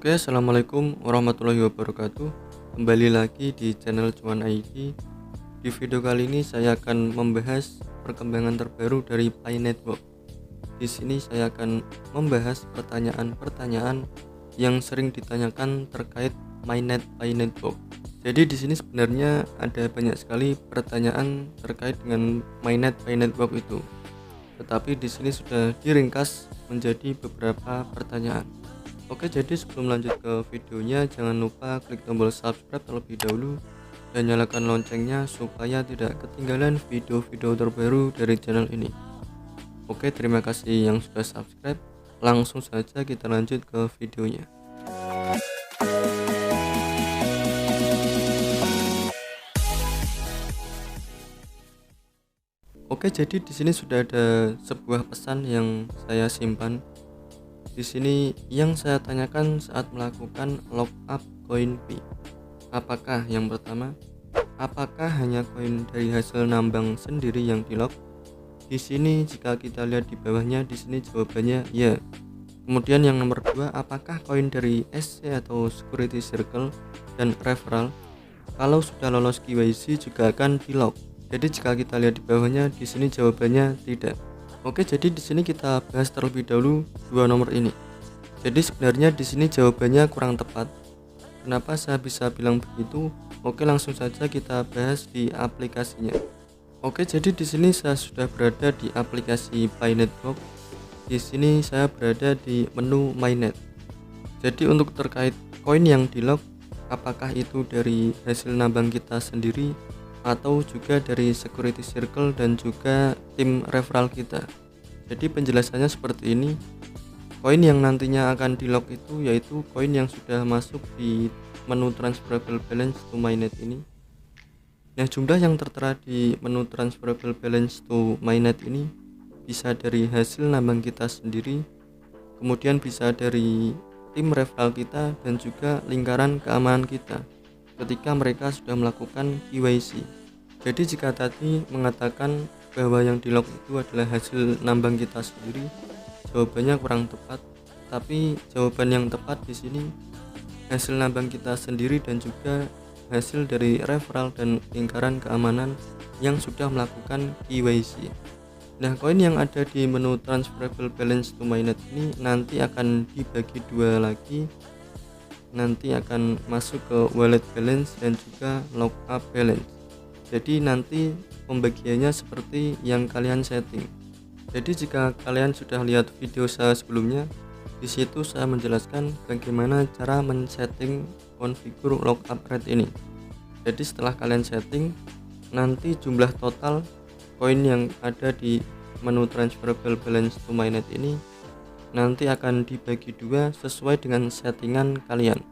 Oke, assalamualaikum warahmatullahi wabarakatuh. Kembali lagi di channel Cuan ID. Di video kali ini saya akan membahas perkembangan terbaru dari Pi Network. Di sini saya akan membahas pertanyaan-pertanyaan yang sering ditanyakan terkait mainnet Pi Network. Jadi di sini sebenarnya ada banyak sekali pertanyaan terkait dengan mainnet Pi Network itu. Tetapi di sini sudah diringkas menjadi beberapa pertanyaan. Oke, jadi sebelum lanjut ke videonya, jangan lupa klik tombol subscribe terlebih dahulu dan nyalakan loncengnya supaya tidak ketinggalan video-video terbaru dari channel ini. Oke, terima kasih yang sudah subscribe. Langsung saja kita lanjut ke videonya. Oke, jadi di sini sudah ada sebuah pesan yang saya simpan. Di sini yang saya tanyakan saat melakukan lockup koin Pi. Apakah yang pertama, apakah hanya koin dari hasil nambang sendiri yang di lock? Di sini jika kita lihat di bawahnya, di sini jawabannya ya. Kemudian yang nomor dua, apakah koin dari SC atau Security Circle dan referral kalau sudah lolos KYC juga akan di lock? Jadi jika kita lihat di bawahnya, di sini jawabannya tidak. Oke, jadi di sini kita bahas terlebih dahulu dua nomor ini. Jadi sebenarnya di sini jawabannya kurang tepat. Kenapa saya bisa bilang begitu? Oke, langsung saja kita bahas di aplikasinya. Oke, jadi di sini saya sudah berada di aplikasi Pi Network. Di sini saya berada di menu mainnet. Jadi untuk terkait koin yang di lock, apakah itu dari hasil nambang kita sendiri atau juga dari Security Circle dan juga tim referral kita. Jadi penjelasannya seperti ini. Koin yang nantinya akan di lock itu yaitu koin yang sudah masuk di menu transferable balance to mainnet ini. Nah, jumlah yang tertera di menu transferable balance to mainnet ini bisa dari hasil nambang kita sendiri, kemudian bisa dari tim referral kita dan juga lingkaran keamanan kita ketika mereka sudah melakukan KYC. Jadi jika tadi mengatakan bahwa yang di lock itu adalah hasil nambang kita sendiri, jawabannya kurang tepat. Tapi jawaban yang tepat di sini hasil nambang kita sendiri dan juga hasil dari referral dan lingkaran keamanan yang sudah melakukan KYC. Nah, koin yang ada di menu transferable balance to mainnet ini nanti akan dibagi dua lagi. Nanti akan masuk ke wallet balance dan juga lockup balance. Jadi nanti pembagiannya seperti yang kalian setting. Jadi jika kalian sudah lihat video saya sebelumnya, di situ saya menjelaskan bagaimana cara men-setting konfigur lockup rate ini. Jadi setelah kalian setting, nanti jumlah total koin yang ada di menu transferable balance to mainnet ini nanti akan dibagi dua sesuai dengan settingan kalian.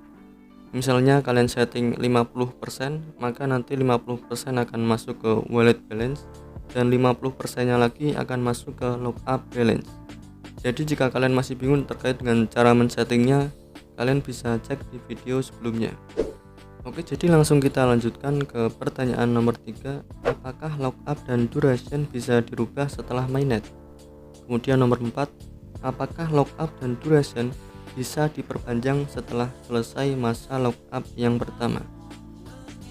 Misalnya kalian setting 50%, maka nanti 50% akan masuk ke wallet balance dan 50% nya lagi akan masuk ke lockup balance. Jadi jika kalian masih bingung terkait dengan cara men-settingnya, kalian bisa cek di video sebelumnya. Oke, jadi langsung kita lanjutkan ke pertanyaan nomor 3, apakah lockup dan duration bisa dirubah setelah mainnet? Kemudian nomor 4, apakah lockup dan duration bisa diperpanjang setelah selesai masa lockup yang pertama?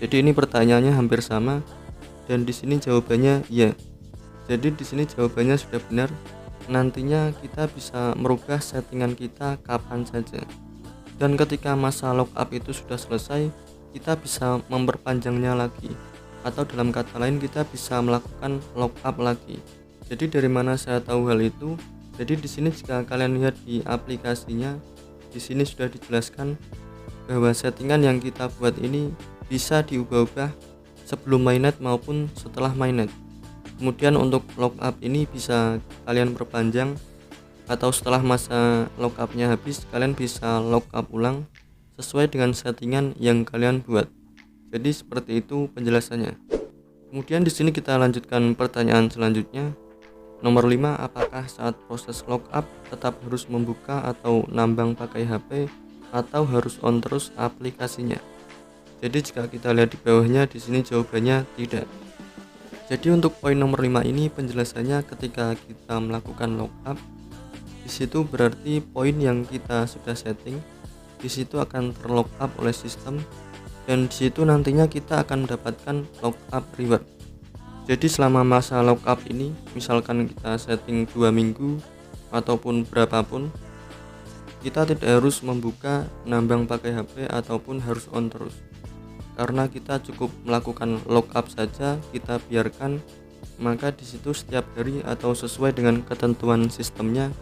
Jadi ini pertanyaannya hampir sama dan di sini jawabannya ya. Jadi di sini jawabannya sudah benar. Nantinya kita bisa merubah settingan kita kapan saja. Dan ketika masa lockup itu sudah selesai, kita bisa memperpanjangnya lagi. Atau dalam kata lain kita bisa melakukan lockup lagi. Jadi dari mana saya tahu hal itu? Jadi di sini jika kalian lihat di aplikasinya, di sini sudah dijelaskan bahwa settingan yang kita buat ini bisa diubah-ubah sebelum mainnet maupun setelah mainnet. Kemudian untuk lockup ini bisa kalian perpanjang atau setelah masa lockupnya habis kalian bisa lockup ulang sesuai dengan settingan yang kalian buat. Jadi seperti itu penjelasannya. Kemudian di sini kita lanjutkan pertanyaan selanjutnya. Nomor 5, apakah saat proses lockup tetap harus membuka atau nambang pakai HP atau harus on terus aplikasinya? Jadi jika kita lihat di bawahnya, di sini jawabannya tidak. Jadi untuk poin nomor 5 ini penjelasannya ketika kita melakukan lockup, di situ berarti poin yang kita sudah setting di situ akan terlockup oleh sistem, dan di situ nantinya kita akan mendapatkan lockup reward. Jadi selama masa lockup ini, misalkan kita setting 2 minggu ataupun berapapun, kita tidak harus membuka nambang pakai HP ataupun harus on terus, karena kita cukup melakukan lockup saja, kita biarkan, maka di situ setiap hari atau sesuai dengan ketentuan sistemnya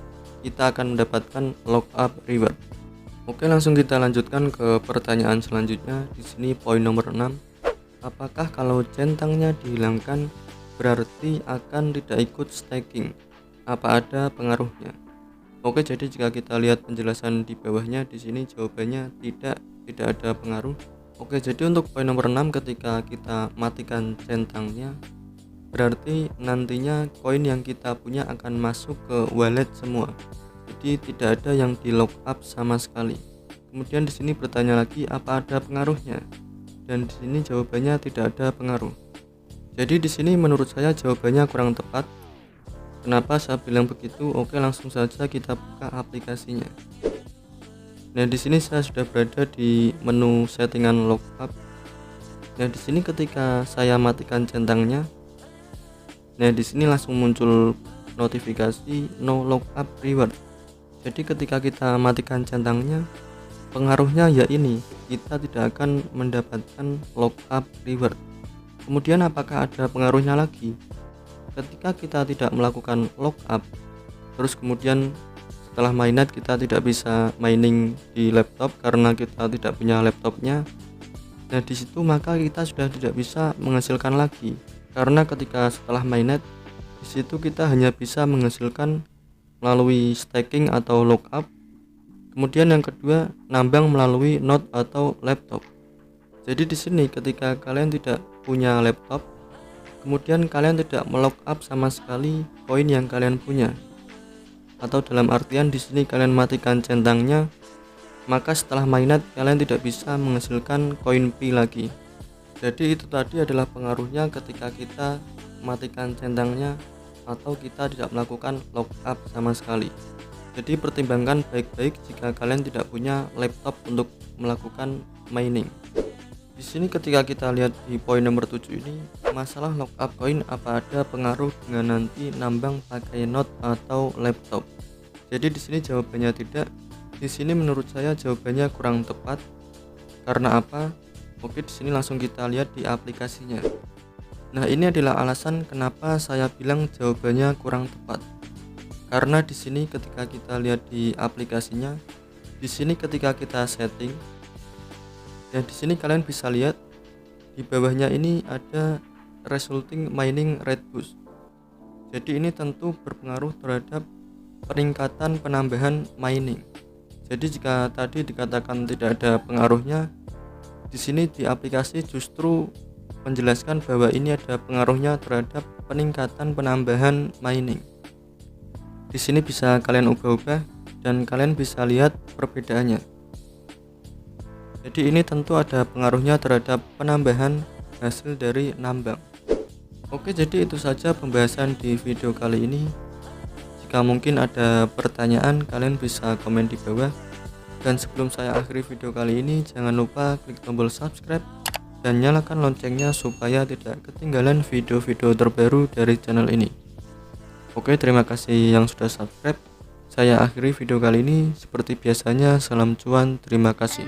kita akan mendapatkan lockup reward. Oke, langsung kita lanjutkan ke pertanyaan selanjutnya. Di sini poin nomor 6. Apakah kalau centangnya dihilangkan berarti akan tidak ikut staking? Apa ada pengaruhnya? Oke, jadi jika kita lihat penjelasan di bawahnya, di sini jawabannya tidak ada pengaruh. Oke, jadi untuk poin nomor 6, ketika kita matikan centangnya berarti nantinya koin yang kita punya akan masuk ke wallet semua. Jadi tidak ada yang di lock up sama sekali. Kemudian di sini bertanya lagi, apa ada pengaruhnya? Dan di sini jawabannya tidak ada pengaruh. Jadi di sini menurut saya jawabannya kurang tepat. Kenapa saya bilang begitu? Oke, langsung saja kita buka aplikasinya. Nah, di sini saya sudah berada di menu settingan lockup. Nah, di sini ketika saya matikan centangnya, nah di sini langsung muncul notifikasi no lockup reward. Jadi ketika kita matikan centangnya, pengaruhnya ya ini, kita tidak akan mendapatkan lockup reward. Kemudian apakah ada pengaruhnya lagi? Ketika kita tidak melakukan lockup, terus kemudian setelah mainnet kita tidak bisa mining di laptop karena kita tidak punya laptopnya. Nah di situ maka kita sudah tidak bisa menghasilkan lagi, karena ketika setelah mainnet di situ kita hanya bisa menghasilkan melalui staking atau lockup. Kemudian yang kedua, nambang melalui node atau laptop. Jadi di sini ketika kalian tidak punya laptop, kemudian kalian tidak melockup sama sekali koin yang kalian punya, atau dalam artian di sini kalian matikan centangnya, maka setelah mainnet kalian tidak bisa menghasilkan koin Pi lagi. Jadi itu tadi adalah pengaruhnya ketika kita matikan centangnya atau kita tidak melakukan lockup sama sekali. Jadi pertimbangkan baik-baik jika kalian tidak punya laptop untuk melakukan mining. Di sini ketika kita lihat di poin nomor 7 ini, masalah lockup koin apa ada pengaruh dengan nanti nambang pakai node atau laptop? Jadi di sini jawabannya tidak. Di sini menurut saya jawabannya kurang tepat. Karena apa? Oke, di sini langsung kita lihat di aplikasinya. Nah, ini adalah alasan kenapa saya bilang jawabannya kurang tepat. Karena di sini ketika kita lihat di aplikasinya, di sini ketika kita setting, dan di sini kalian bisa lihat di bawahnya ini ada resulting mining rate boost. Jadi ini tentu berpengaruh terhadap peningkatan penambahan mining. Jadi jika tadi dikatakan tidak ada pengaruhnya, di sini di aplikasi justru menjelaskan bahwa ini ada pengaruhnya terhadap peningkatan penambahan mining. Di sini bisa kalian ubah-ubah dan kalian bisa lihat perbedaannya. Jadi ini tentu ada pengaruhnya terhadap penambahan hasil dari nambang. Oke, jadi itu saja pembahasan di video kali ini. Jika mungkin ada pertanyaan, kalian bisa komen di bawah. Dan sebelum saya akhiri video kali ini, jangan lupa klik tombol subscribe dan nyalakan loncengnya supaya tidak ketinggalan video-video terbaru dari channel ini. Oke, terima kasih yang sudah subscribe. Saya akhiri video kali ini. Seperti biasanya, salam cuan, terima kasih.